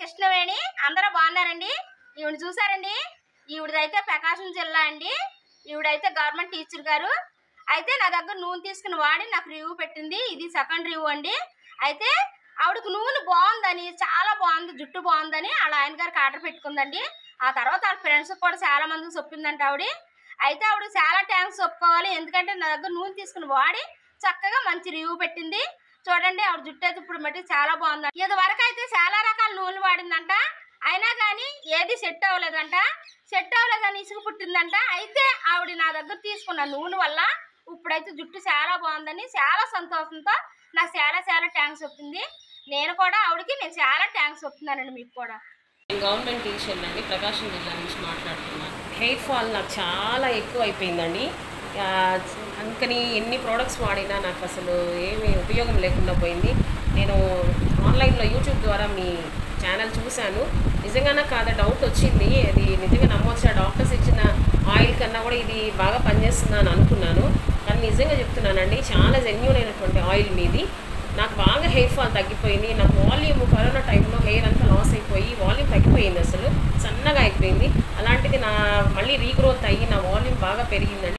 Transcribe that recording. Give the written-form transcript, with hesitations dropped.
కృష్ణవేణి అందరూ బాగున్నారండి. ఈవిడ చూసారండి, ఈవిడైతే ప్రకాశం జిల్లా అండి. ఈవిడైతే గవర్నమెంట్ టీచర్ గారు. అయితే నా దగ్గర నూనె తీసుకుని వాడి నాకు రివ్యూ పెట్టింది. ఇది సెకండ్ రివ్యూ అండి. అయితే ఆవిడకు నూనె బాగుందని, చాలా బాగుంది, జుట్టు బాగుందని వాళ్ళ ఆయన గారికి ఆర్డర్ పెట్టుకుందండి. ఆ తర్వాత వాళ్ళ ఫ్రెండ్స్ కూడా చాలా మందికి చెప్పిందంట ఆవిడ. అయితే ఆవిడ చాలా థ్యాంక్స్ చెప్పుకోవాలి, ఎందుకంటే నా దగ్గర నూనె తీసుకుని వాడి చక్కగా మంచి రివ్యూ పెట్టింది. చూడండి ఆవిడ జుట్టు అయితే ఇప్పుడు మట్టి చాలా బాగుందంట. ఇది వరకు అయితే చాలా రకాల నూనెలు వాడిందంట, అయినా కానీ ఏది సెట్ అవ్వలేదంట. సెట్ అవ్వలేదని ఇసుగు పుట్టిందంట. అయితే ఆవిడ నా దగ్గర తీసుకున్న నూనె వల్ల ఇప్పుడైతే జుట్టు చాలా బాగుందని చాలా సంతోషంతో నాకు చాలా చాలా థ్యాంక్స్ చెప్తుంది. నేను కూడా ఆవిడకి చాలా థ్యాంక్స్ చెప్తున్నానండి. మీకు కూడా గవర్నమెంట్ టీచర్ అండి, ప్రకాశం జిల్లా నుంచి మాట్లాడుతున్నాను. హెయిర్ ఫాల్ నాకు చాలా ఎక్కువ అయిపోయిందండి. అందుకని ఎన్ని ప్రోడక్ట్స్ వాడినా నాకు అసలు ఏమీ ఉపయోగం లేకుండా పోయింది. నేను ఆన్లైన్లో యూట్యూబ్ ద్వారా మీ ఛానల్ చూశాను. నిజంగానే కాదా డౌట్ వచ్చింది, అది నిజంగా నమ్మొచ్చా, డాక్టర్స్ ఇచ్చిన ఆయిల్ కన్నా కూడా ఇది బాగా పనిచేస్తుందని అనుకున్నాను. కానీ నిజంగా చెప్తున్నానండి, చాలా జెన్యూన్ అయినటువంటి ఆయిల్ మీది. నాకు బాగా హెయిర్ ఫాల్ తగ్గిపోయింది. నాకు వాల్యూమ్ కరోనా టైంలో హెయిర్ అంతా లాస్ అయిపోయి వాల్యూమ్ తగ్గిపోయింది, అసలు సన్నగా అయిపోయింది. అలాంటిది మళ్ళీ రీగ్రోత్ అయ్యి నా వాల్యూమ్ బాగా పెరిగిందండి.